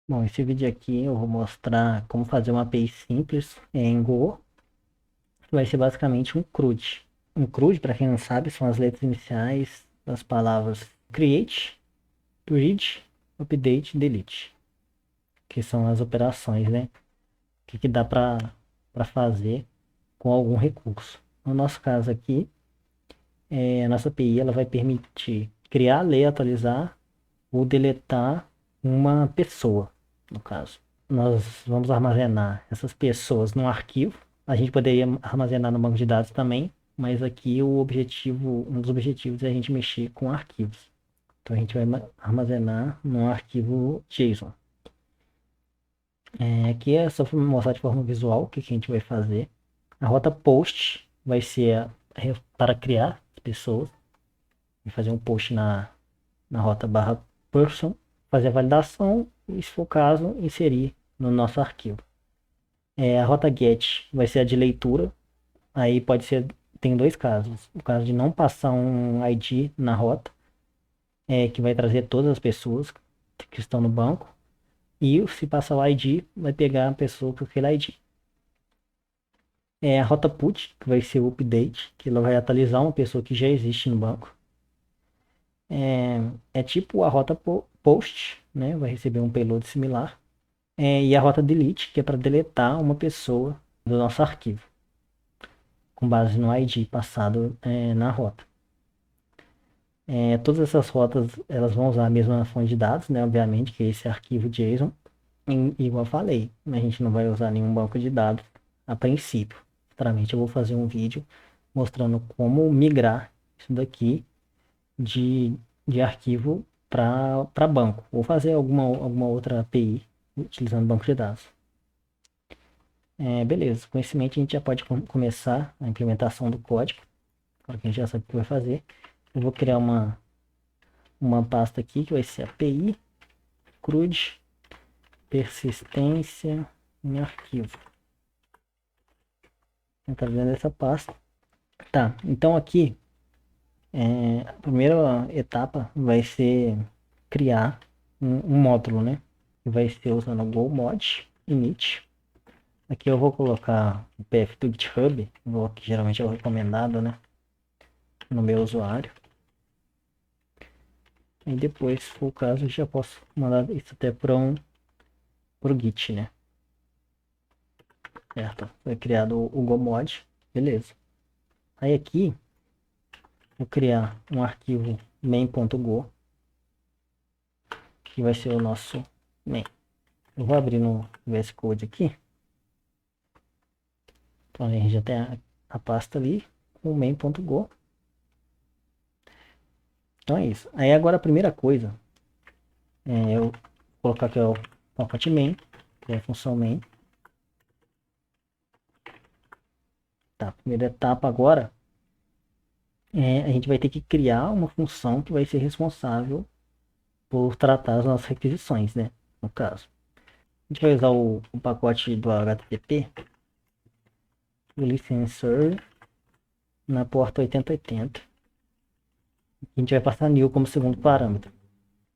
Bom, esse vídeo aqui eu vou mostrar como fazer uma API simples em Go, que vai ser basicamente um CRUD. Um CRUD, para quem não sabe, são as letras iniciais das palavras create, read, update, delete, que são as operações, né? Que dá para fazer com algum recurso. No nosso caso aqui, a nossa API ela vai permitir criar, ler, atualizar ou deletar uma pessoa, no caso. Nós vamos armazenar essas pessoas num arquivo. A gente poderia armazenar no banco de dados também, mas aqui um dos objetivos é a gente mexer com arquivos. Então a gente vai armazenar num arquivo JSON. Aqui é só para mostrar de forma visual o que a gente vai fazer. A rota post vai ser para criar as pessoas. Vai fazer um post na rota barra person, fazer a validação e, se for o caso, inserir no nosso arquivo. A rota get vai ser a de leitura. Aí pode ser, tem dois casos. O caso de não passar um ID na rota, que vai trazer todas as pessoas que estão no banco. E se passar o ID, vai pegar a pessoa com aquele ID. A rota put, que vai ser o update, que ela vai atualizar uma pessoa que já existe no banco. É tipo a rota post, né? Vai receber um payload similar. E a rota delete, que é para deletar uma pessoa do nosso arquivo, com base no ID passado na rota. Todas essas rotas elas vão usar a mesma fonte de dados, né? Obviamente, que é esse arquivo JSON. Igual eu falei, a gente não vai usar nenhum banco de dados a princípio. Futuramente eu vou fazer um vídeo mostrando como migrar isso daqui de, de arquivo para banco. Ou fazer alguma outra API utilizando banco de dados. Beleza, com esse mente a gente já pode começar a implementação do código. Agora que a gente já sabe o que vai fazer. Eu vou criar uma pasta aqui que vai ser API CRUD persistência em arquivo. Tá vendo essa pasta? Tá, então aqui a primeira etapa vai ser criar um módulo, né? Que vai ser usando o GoMod init. Aqui eu vou colocar o PF do GitHub, que geralmente é o recomendado, né? No meu usuário. E depois, se for o caso, eu já posso mandar isso até pro Git, né? Certo? Foi criado o GoMod, beleza. Aí aqui, vou criar um arquivo main.go, que vai ser o nosso main. Eu vou abrir no VS Code aqui. Então a gente já tem a pasta ali, o main.go. Então é isso. Aí agora a primeira coisa eu colocar aqui o pacote main, que é a função main. Tá, primeira etapa agora a gente vai ter que criar uma função que vai ser responsável por tratar as nossas requisições, né? No caso. A gente vai usar o pacote do HTTP, o licensor na porta 8080. A gente vai passar new como segundo parâmetro.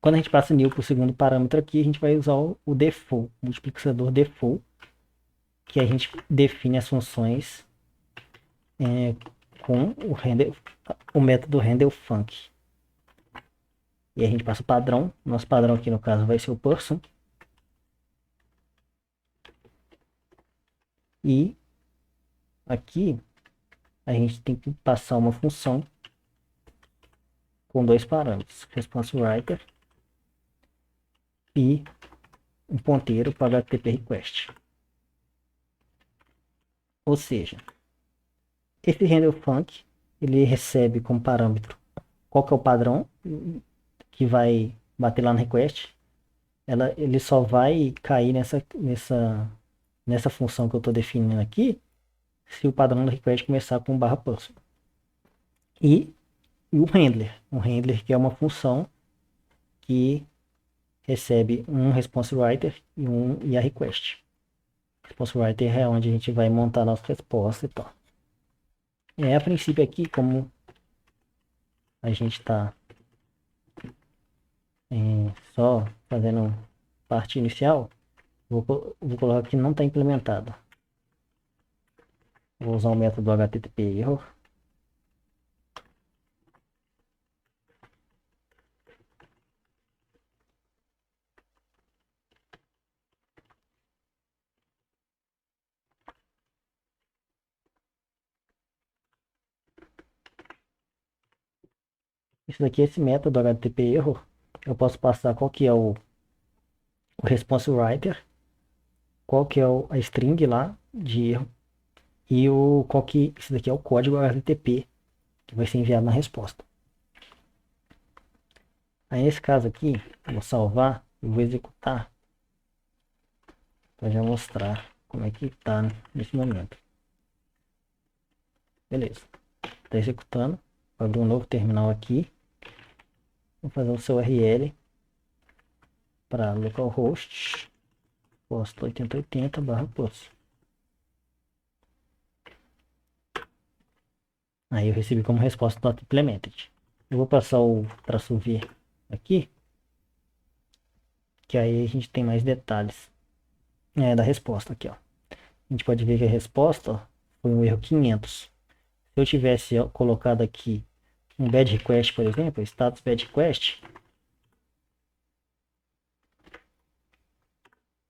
Quando a gente passa new para o segundo parâmetro aqui, a gente vai usar o default, o multiplicador default, que a gente define as funções com o método handleFunc. E a gente passa o padrão. Nosso padrão aqui no caso vai ser o person. E aqui a gente tem que passar uma função com dois parâmetros, response writer e um ponteiro para HTTP request. Ou seja, esse handleFunc ele recebe como parâmetro qual que é o padrão que vai bater lá no request. Ele só vai cair nessa função que eu estou definindo aqui se o padrão do request começar com barra person. E o handler que é uma função que recebe um response writer e a request. Response writer é onde a gente vai montar a nossa resposta e tal. A princípio aqui, como a gente está só fazendo parte inicial, vou colocar que não está implementado. Vou usar o método HTTP error. Isso daqui, esse método HTTP error, eu posso passar qual que é o response writer, qual que é a string lá de erro e qual que esse daqui é o código HTTP que vai ser enviado na resposta. Aí nesse caso aqui, eu vou salvar e vou executar para já mostrar como é que tá nesse momento. Beleza, está executando. Vou abrir um novo terminal aqui. Vou fazer o seu URL para localhost post 8080/post. Aí eu recebi como resposta not implemented. Eu vou passar o traço V aqui, que aí a gente tem mais detalhes da resposta aqui, ó. A gente pode ver que a resposta ó, foi um erro 500. Se eu tivesse colocado aqui um bad request, por exemplo, status bad request,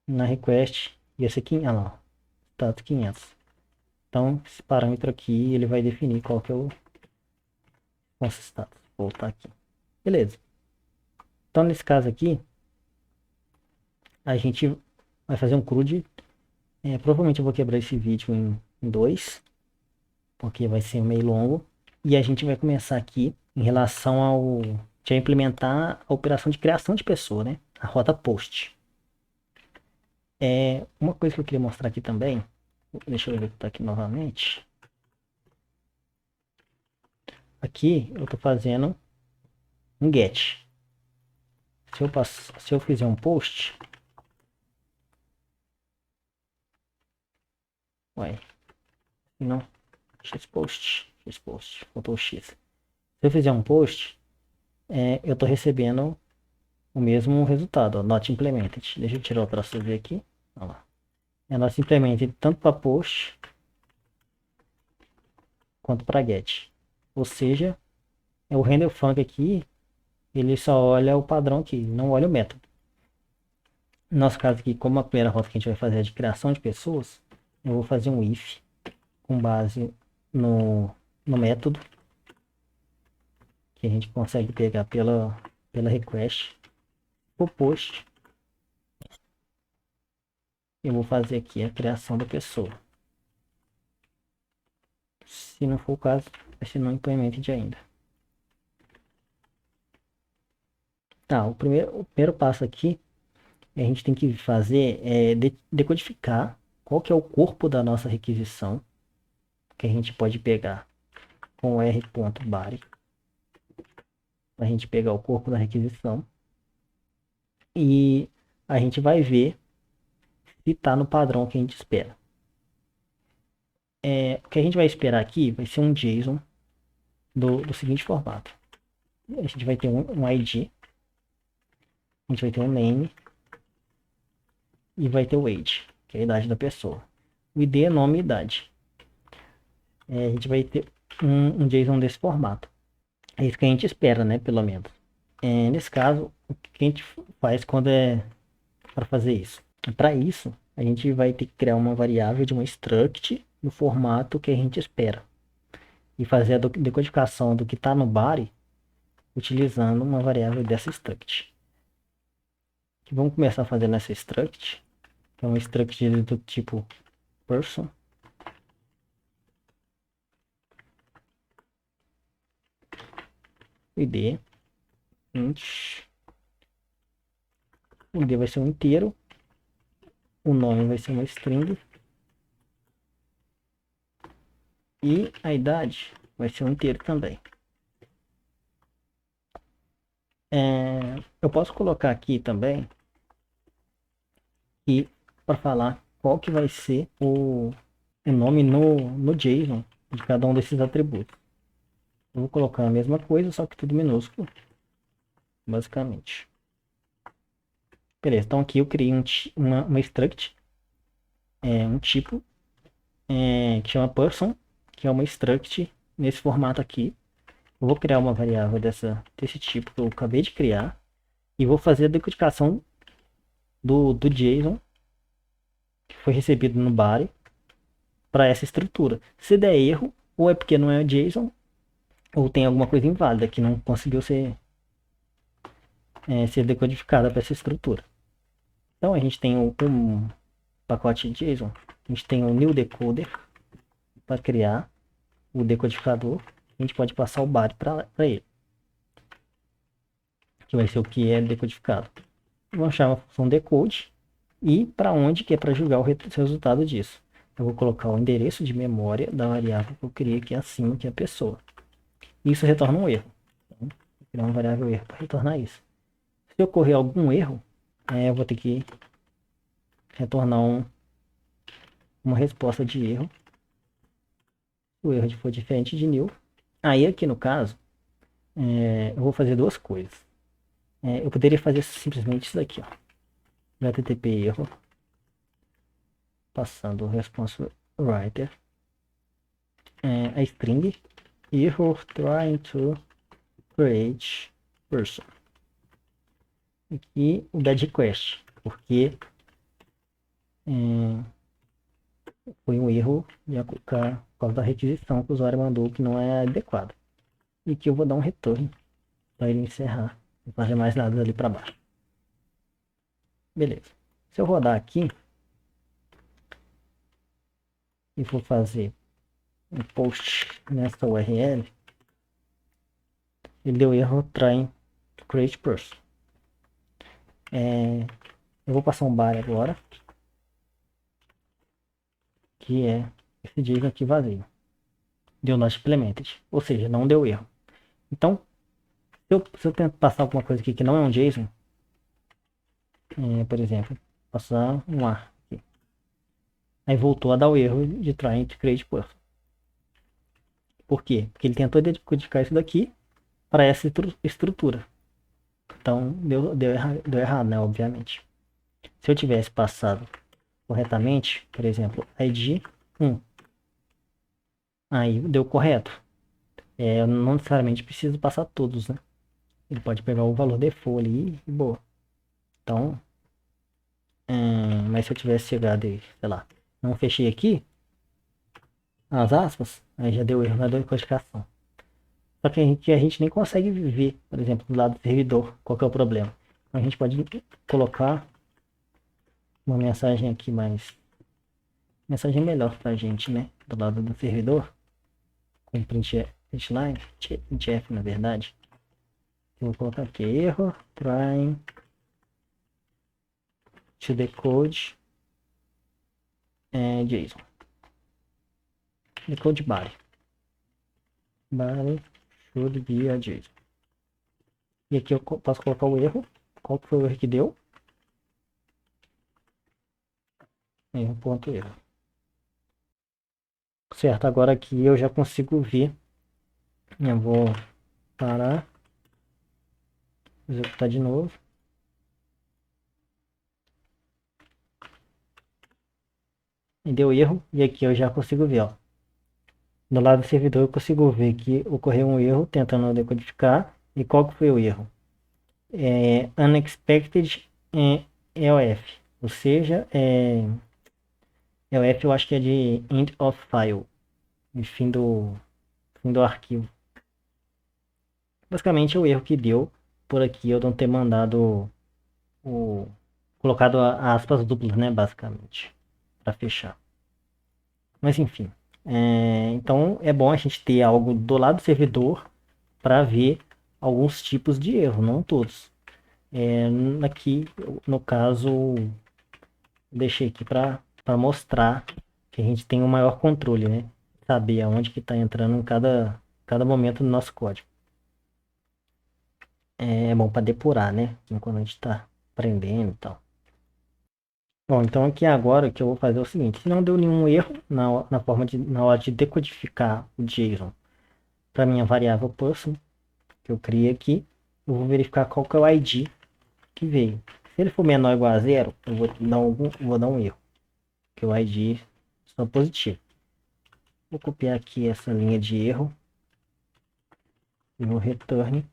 na request ia ser 500, ah lá, status 500. Então, esse parâmetro aqui, ele vai definir qual que é o nosso status. Vou voltar aqui. Beleza. Então, nesse caso aqui, a gente vai fazer um CRUD. Provavelmente eu vou quebrar esse vídeo em dois, porque vai ser meio longo. E a gente vai começar aqui em relação ao... já implementar a operação de criação de pessoa, né? A roda post. Uma coisa que eu queria mostrar aqui também, deixa eu executar aqui novamente. Aqui eu estou fazendo um get. Se eu fizer um post, ué, não, xpost, faltou x. Se eu fizer um post, eu estou recebendo o mesmo resultado, ó, not implemented. Deixa eu tirar o traço V aqui, olha lá. É not implemented tanto para post quanto para get. Ou seja, o render func aqui, ele só olha o padrão aqui, não olha o método. No nosso caso aqui, como a primeira rota que a gente vai fazer é de criação de pessoas, eu vou fazer um if com base no método que a gente consegue pegar pela request. O post, eu vou fazer aqui a criação da pessoa. Se não for o caso, vai ser não implemented ainda. Tá, o primeiro passo aqui, a gente tem que fazer decodificar qual que é o corpo da nossa requisição, que a gente pode pegar com r.body, a gente pegar o corpo da requisição, e a gente vai ver se está no padrão que a gente espera. O que a gente vai esperar aqui vai ser um JSON do seguinte formato. A gente vai ter um ID, a gente vai ter um name e vai ter o age, que é a idade da pessoa. O ID é nome e idade. A gente vai ter um JSON desse formato. É isso que a gente espera, né? Pelo menos. Nesse caso, o que a gente faz quando é para fazer isso? Para isso, a gente vai ter que criar uma variável de uma struct no formato que a gente espera. E fazer a decodificação do que está no body utilizando uma variável dessa struct. Vamos começar fazendo essa struct, que é uma struct do tipo person. ID int. O ID vai ser um inteiro. O nome vai ser uma string. E a idade vai ser um inteiro também. Eu posso colocar aqui também e para falar qual que vai ser o nome no JSON de cada um desses atributos. Eu vou colocar a mesma coisa, só que tudo minúsculo, basicamente. Beleza, então aqui eu criei uma struct, um tipo, que chama person, que é uma struct nesse formato aqui. Eu vou criar uma variável desse tipo que eu acabei de criar e vou fazer a decodificação do JSON que foi recebido no body para essa estrutura. Se der erro, ou é porque não é JSON, ou tem alguma coisa inválida que não conseguiu ser decodificada para essa estrutura. Então a gente tem um pacote JSON, a gente tem um new decoder para criar o decodificador, a gente pode passar o body para ele, que vai ser o que é decodificado. Vamos chamar a função decode e para onde que é para jogar o resultado disso. Eu vou colocar o endereço de memória da variável que eu criei aqui acima, que é a pessoa. Isso retorna um erro. Então, vou criar uma variável erro para retornar isso. Se ocorrer algum erro, eu vou ter que retornar uma resposta de erro. Se o erro for diferente de nil. Aí aqui no caso, eu vou fazer duas coisas. Eu poderia fazer simplesmente isso daqui, ó. HTTP erro, passando o response writer, a string error trying to create person. Aqui o bad request, porque foi um erro por causa da requisição que o usuário mandou que não é adequada. E aqui eu vou dar um return para ele encerrar. Não fazer mais nada ali para baixo. Beleza. Se eu rodar aqui e for fazer um post nessa URL, ele deu erro trying to create person. Eu vou passar um bar agora, que é esse JSON aqui vazio. Deu not implemented, ou seja, não deu erro. Então, se eu tentar passar alguma coisa aqui que não é um JSON, por exemplo, passar um ar aqui. Aí voltou a dar o erro de trying to create person. Por quê? Porque ele tentou decodificar isso daqui para essa estrutura. Então, deu errado, né? Obviamente. Se eu tivesse passado corretamente, por exemplo, ID 1, aí deu correto. Eu não necessariamente preciso passar todos, né? Ele pode pegar o valor default ali e boa. Então, mas se eu tivesse chegado e, sei lá, não fechei aqui as aspas, aí já deu erro na decodificação. Só que a gente nem consegue ver, por exemplo, do lado do servidor, qual que é o problema. Então, a gente pode colocar uma mensagem aqui mensagem melhor pra gente, né? Do lado do servidor, com printline, printf na verdade. Eu vou colocar aqui erro trying to decode JSON. Decode body. Body should be a JSON. E aqui eu posso colocar o erro. Qual que foi o erro que deu? Erro.erro. Certo, agora aqui eu já consigo ver. Eu vou parar. Executar de novo. E deu erro. E aqui eu já consigo ver, ó. Do lado do servidor eu consigo ver que ocorreu um erro tentando decodificar. E qual que foi o erro? Unexpected EOF. Ou seja, EOF eu acho que é de end of file. De fim do arquivo. Basicamente é o erro que deu por aqui eu não ter mandado colocado aspas duplas, né, basicamente, para fechar. Mas enfim, então é bom a gente ter algo do lado do servidor para ver alguns tipos de erro, não todos. Aqui, no caso, deixei aqui para mostrar que a gente tem um maior controle, né? Saber aonde que está entrando em cada momento do nosso código. É bom para depurar, né? Enquanto a gente está aprendendo e tal. Bom, então aqui agora o que eu vou fazer é o seguinte, se não deu nenhum erro na hora de decodificar o JSON para minha variável person, que eu criei aqui, eu vou verificar qual que é o ID que veio. Se ele for menor ou igual a zero, eu vou dar um erro, que o ID só positivo. Vou copiar aqui essa linha de erro e vou return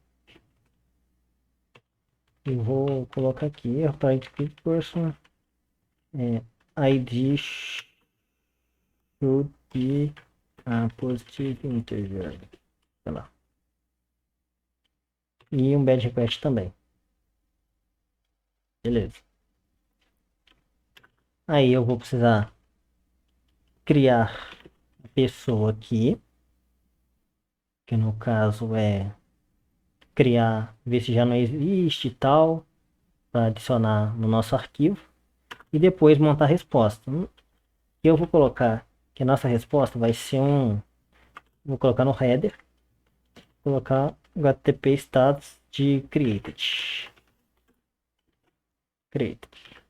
e vou colocar aqui erro para person ID should be a positive integer, sei lá. E um bad request também. Beleza. Aí eu vou precisar criar a pessoa aqui, que no caso é criar, ver se já não existe e tal, para adicionar no nosso arquivo, e depois montar a resposta. Eu vou colocar que a nossa resposta vai ser vou colocar no header, colocar o HTTP status de created,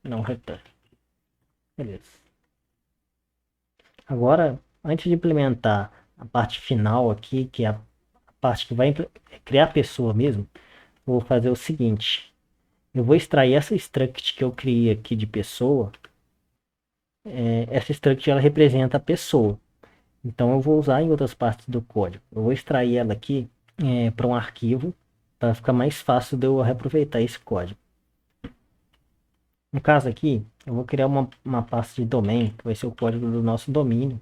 não return. Beleza. Agora, antes de implementar a parte final aqui, que é a parte que vai criar a pessoa mesmo, eu vou fazer o seguinte. Eu vou extrair essa struct que eu criei aqui de pessoa. Essa struct ela representa a pessoa. Então eu vou usar em outras partes do código. Eu vou extrair ela aqui para um arquivo para ficar mais fácil de eu reaproveitar esse código. No caso aqui, eu vou criar uma pasta de domain, que vai ser o código do nosso domínio.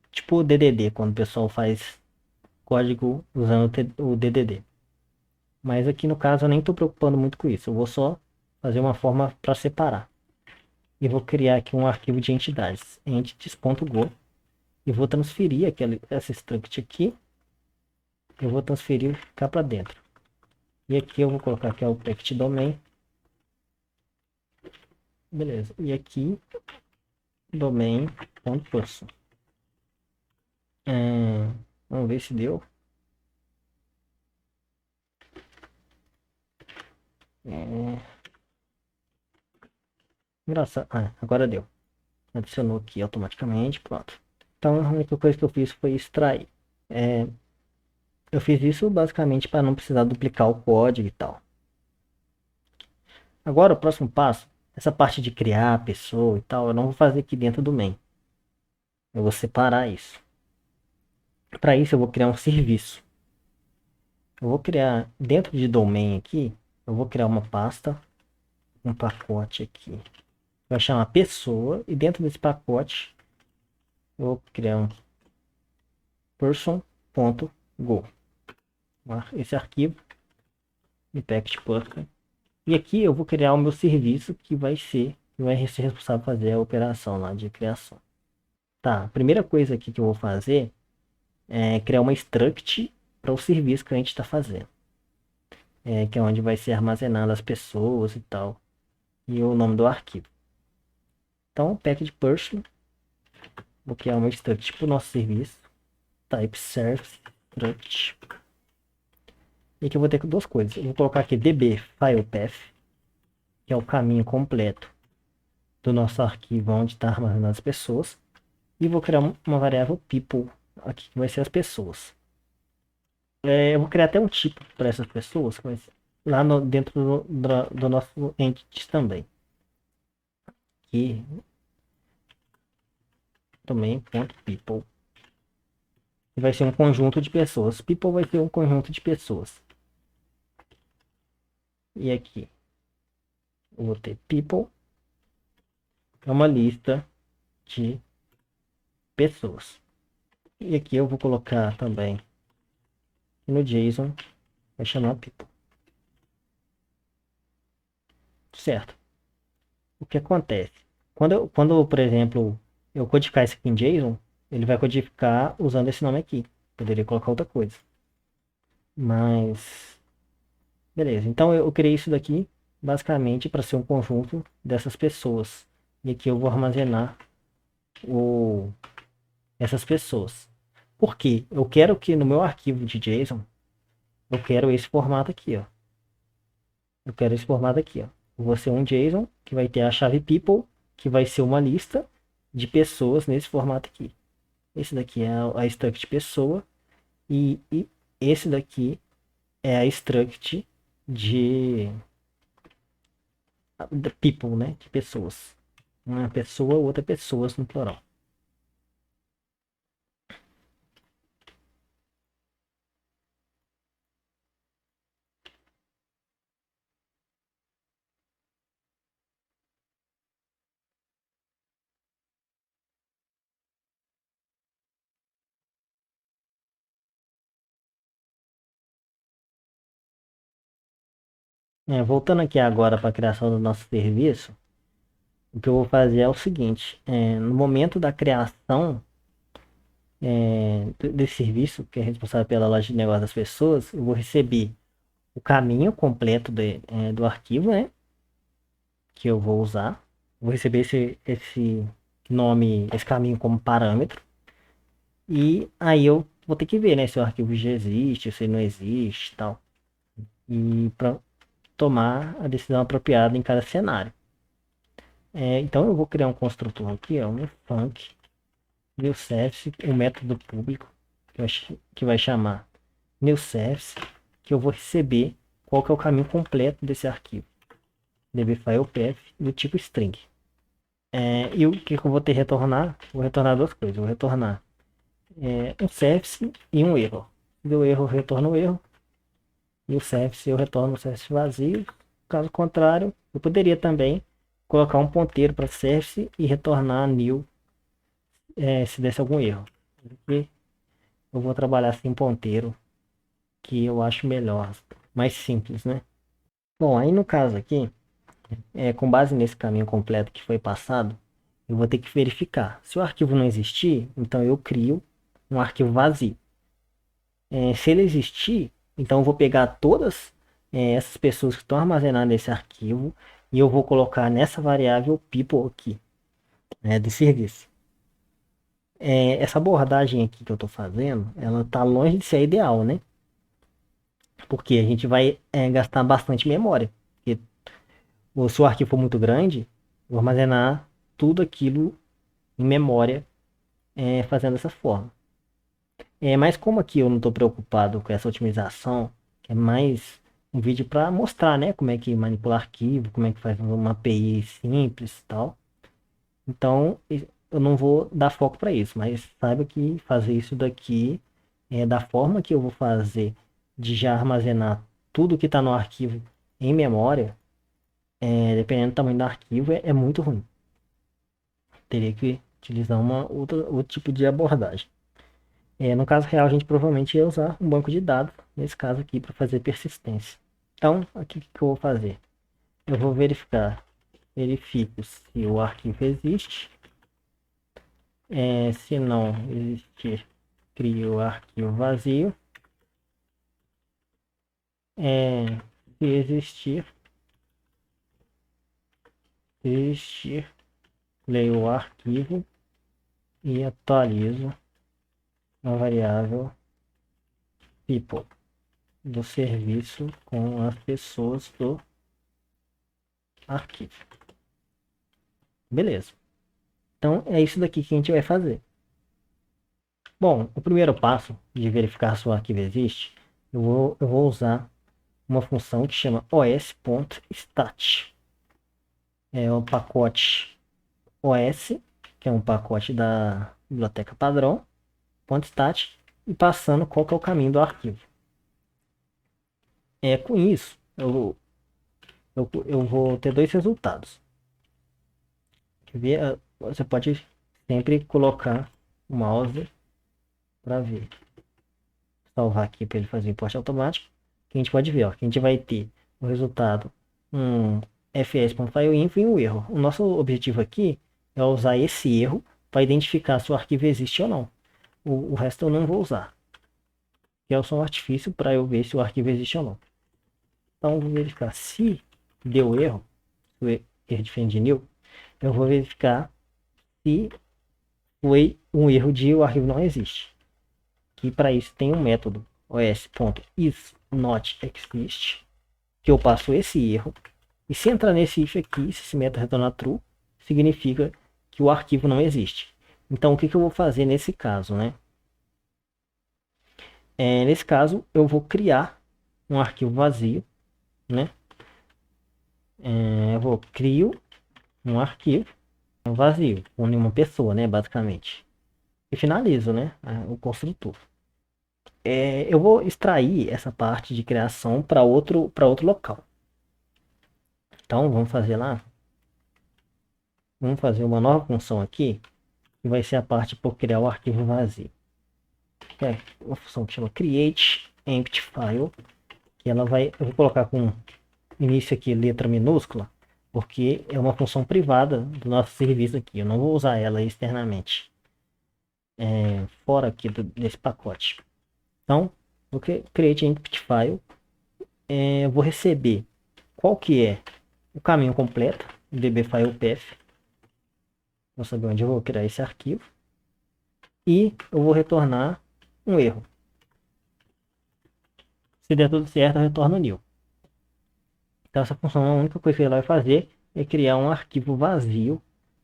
Tipo o DDD, quando o pessoal faz código usando o DDD. Mas aqui no caso eu nem estou preocupando muito com isso. Eu vou só fazer uma forma para separar. E vou criar aqui um arquivo de entidades, entities.go. E vou transferir essa struct aqui. Eu vou transferir cá para dentro. E aqui eu vou colocar que é o packet domain. Beleza. E aqui domain.person. Vamos ver se deu. Engraçado. Agora deu. Adicionou aqui automaticamente. Pronto. Então a única coisa que eu fiz foi extrair. Eu fiz isso basicamente para não precisar duplicar o código e tal. Agora o próximo passo, essa parte de criar a pessoa e tal, eu não vou fazer aqui dentro do main. Eu vou separar isso. Para isso eu vou criar um serviço. Eu vou criar dentro de domain aqui, eu vou criar uma pasta, um pacote aqui. Vai chamar pessoa e dentro desse pacote eu vou criar um person.go. Esse arquivo de package Pumpkin. E aqui eu vou criar o meu serviço que vai ser responsável por fazer a operação lá de criação. Tá, a primeira coisa aqui que eu vou fazer é criar uma struct para o serviço que a gente está fazendo. Que é onde vai ser armazenado as pessoas e tal. E o nome do arquivo. Então, package person. Vou criar uma struct para o nosso serviço. Type service struct. E aqui eu vou ter duas coisas. Eu vou colocar aqui db file path, que é o caminho completo do nosso arquivo onde está armazenado as pessoas. E vou criar uma variável people aqui, que vai ser as pessoas. Eu vou criar até um tipo para essas pessoas, que vai ser lá dentro do nosso entities também. Aqui também .people. E vai ser um conjunto de pessoas. People vai ser um conjunto de pessoas. E aqui eu vou ter people. É uma lista de pessoas. E aqui eu vou colocar também no JSON, vai chamar people. Certo. O que acontece? Quando, por exemplo, eu codificar isso aqui em JSON, ele vai codificar usando esse nome aqui. Poderia colocar outra coisa. Mas, beleza. Então eu criei isso daqui basicamente para ser um conjunto dessas pessoas. E aqui eu vou armazenar essas pessoas. Por quê? Eu quero que no meu arquivo de JSON, eu quero esse formato aqui, ó. Eu quero esse formato aqui, ó. Vou ser um JSON que vai ter a chave people, que vai ser uma lista de pessoas nesse formato aqui. Esse daqui é a struct pessoa e esse daqui é a struct de people, né? De pessoas. Uma pessoa, outra pessoas no plural. Voltando aqui agora para a criação do nosso serviço, o que eu vou fazer é o seguinte: no momento da criação desse serviço, que é responsável pela loja de negócio das pessoas, eu vou receber o caminho completo do arquivo, né? Que eu vou usar. Vou receber esse nome, esse caminho como parâmetro. E aí eu vou ter que ver, né? Se o arquivo já existe, se ele não existe e tal. E para tomar a decisão apropriada em cada cenário. Então eu vou criar um construtor aqui, ó, um func, new service, um método público, que vai chamar new service, que eu vou receber qual que é o caminho completo desse arquivo. dbFilePath do tipo string. E o que eu vou ter que retornar? Vou retornar duas coisas. Vou retornar um service e um erro. Deu erro, eu retorno o erro. E o service eu retorno o service vazio. Caso contrário, eu poderia também colocar um ponteiro para service e retornar new se desse algum erro. E eu vou trabalhar assim ponteiro, que eu acho melhor, mais simples, né? Bom, aí no caso aqui, com base nesse caminho completo que foi passado, eu vou ter que verificar. Se o arquivo não existir, então eu crio um arquivo vazio. Se ele existir, então eu vou pegar todas essas pessoas que estão armazenadas nesse arquivo e eu vou colocar nessa variável people aqui, do serviço. Essa abordagem aqui que eu estou fazendo, ela está longe de ser ideal, né? Porque a gente vai gastar bastante memória. Porque se o arquivo for muito grande, eu vou armazenar tudo aquilo em memória fazendo dessa forma. Mas como aqui eu não estou preocupado com essa otimização, é mais um vídeo para mostrar, né, como é que manipula arquivo, como é que faz uma API simples e tal. Então, eu não vou dar foco para isso, mas saiba que fazer isso daqui da forma que eu vou fazer, de já armazenar tudo que está no arquivo em memória, dependendo do tamanho do arquivo, é muito ruim. Teria que utilizar outro tipo de abordagem. No caso real, a gente provavelmente ia usar um banco de dados, nesse caso aqui, para fazer persistência. Então, aqui o que eu vou fazer? Eu vou verifico se o arquivo existe. Se não existir, crio o arquivo vazio. Se existir, leio o arquivo e atualizo a variável people do serviço com as pessoas do arquivo. Beleza. Então é isso daqui que a gente vai fazer. Bom, o primeiro passo de verificar se o arquivo existe, eu vou usar uma função que chama os.stat. É o pacote os, que é um pacote da biblioteca padrão, .stat, e passando qual que é o caminho do arquivo. Com isso, eu vou ter dois resultados. Quer ver? Você pode sempre colocar o mouse para ver. Salvar aqui para ele fazer o import automático. Que a gente pode ver, ó, que a gente vai ter o resultado um fs.fileinfo e um erro. O nosso objetivo aqui é usar esse erro para identificar se o arquivo existe ou não. O resto eu não vou usar, que é só um artifício para eu ver se o arquivo existe ou não. Então, vou verificar se deu erro, o erro diferente de new, eu vou verificar se foi um erro de o arquivo não existe. Que para isso tem um método os.isNotExist, que eu passo esse erro. E se entrar nesse if aqui, se esse método retornar true, significa que o arquivo não existe. Então, o que eu vou fazer nesse caso, né? Nesse caso, eu vou criar um arquivo vazio né? Eu vou crio um arquivo vazio, com nenhuma pessoa, né? Basicamente. E finalizo, né? O construtor. Eu vou extrair essa parte de criação para outro local. Então, vamos fazer lá. Vamos fazer uma nova função aqui, que vai ser a parte por criar o arquivo vazio. É uma função que chama create empty file, que ela vai, eu vou colocar com início aqui letra minúscula, porque é uma função privada do nosso serviço aqui. Eu não vou usar ela externamente, fora aqui desse pacote. Então, vou create empty file, eu vou receber qual que é o caminho completo, db file path, vou saber onde eu vou criar esse arquivo, e eu vou retornar um erro. Se der tudo certo, eu retorno nil. Então essa função, a única coisa que ela vai fazer é criar um arquivo vazio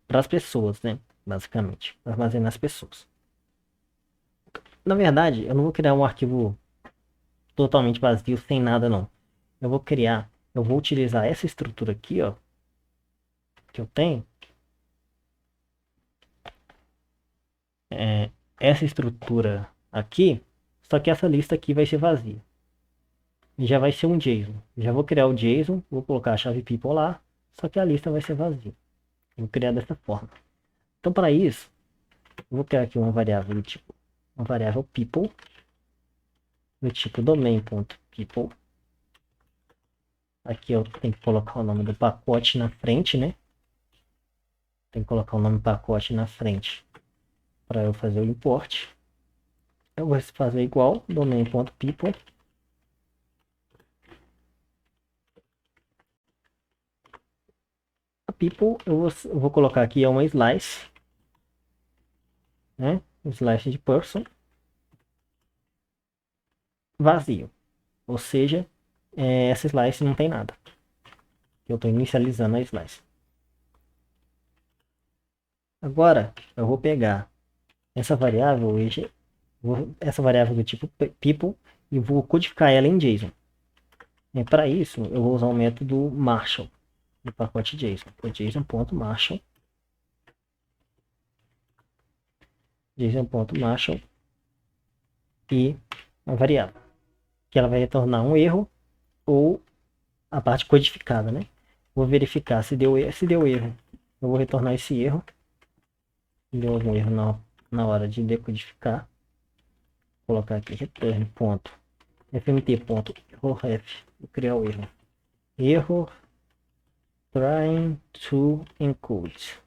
para as pessoas, né? Basicamente, para armazenar as pessoas. Na verdade, eu não vou criar um arquivo totalmente vazio, sem nada não. Eu vou utilizar essa estrutura aqui, ó, que eu tenho. Essa estrutura aqui, só que essa lista aqui vai ser vazia. Já vai ser um JSON. Já vou criar o JSON, vou colocar a chave people lá, só que a lista vai ser vazia. Vou criar dessa forma. Então, para isso, eu vou criar aqui uma variável do tipo, uma variável people, do tipo domain.people. Aqui eu tenho que colocar o nome do pacote na frente, né? Tem que colocar o nome do pacote na frente para eu fazer o import. Eu vou fazer igual domain.people. A people eu vou colocar aqui é uma slice, né? Slice de person vazio. Ou seja, essa slice não tem nada. Eu estou inicializando a slice. Agora eu vou pegar essa variável, essa variável do tipo people, e vou codificar ela em JSON. Para isso, eu vou usar o método Marshall do pacote JSON. JSON.Marshall. JSON.Marshall e a variável, que ela vai retornar um erro ou a parte codificada, né? Vou verificar se deu erro. Eu vou retornar esse erro. Se deu algum erro na hora de decodificar. Vou colocar aqui return ponto fmt.errorref. Vou criar o erro. Error trying to encode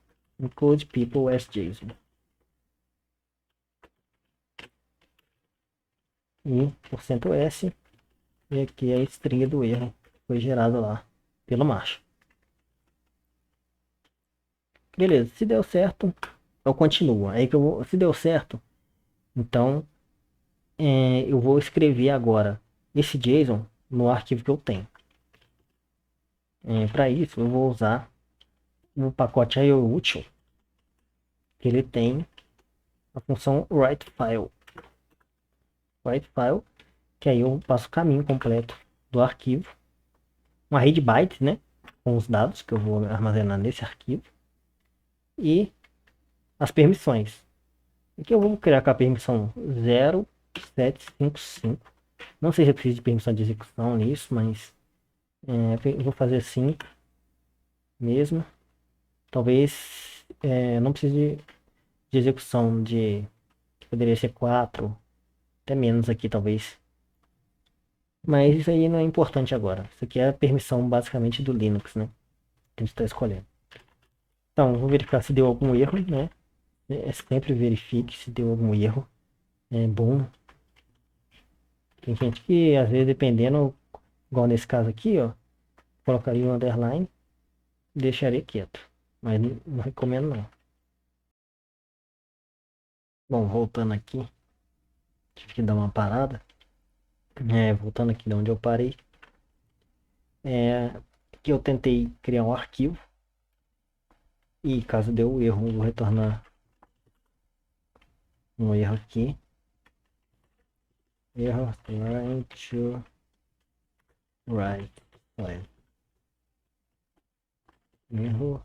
people as JSON. E %s, e aqui é a string do erro que foi gerado lá pelo macho. Beleza, se deu certo, eu continuo. Aí que se deu certo, então eu vou escrever agora esse JSON no arquivo que eu tenho. Para isso, eu vou usar o pacote IOUtil, que ele tem a função writeFile. WriteFile, que aí eu passo o caminho completo do arquivo. Uma read byte, né? Com os dados que eu vou armazenar nesse arquivo. E as permissões. Aqui eu vou criar com a permissão 0755. Não sei se eu preciso de permissão de execução nisso, mas eu vou fazer assim mesmo. Talvez não precise de execução de... Poderia ser 4, até menos aqui talvez. Mas isso aí não é importante agora. Isso aqui é a permissão basicamente do Linux, né? Que a gente está escolhendo. Então, vou verificar se deu algum erro, né? Sempre verifique se deu algum erro. É bom. Tem gente que, às vezes, dependendo, igual nesse caso aqui, ó, colocaria um underline e deixaria quieto. Mas não recomendo não. Bom, voltando aqui, tive que dar uma parada. Voltando aqui de onde eu parei. Aqui eu tentei criar um arquivo. E caso deu erro, eu vou retornar um erro aqui. Error trying to write Olha, erro,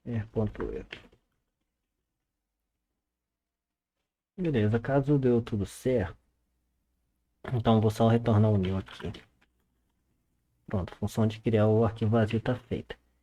erro.erro. Beleza, caso deu tudo certo, então vou só retornar o new aqui. Pronto, a função de criar o arquivo vazio está feita.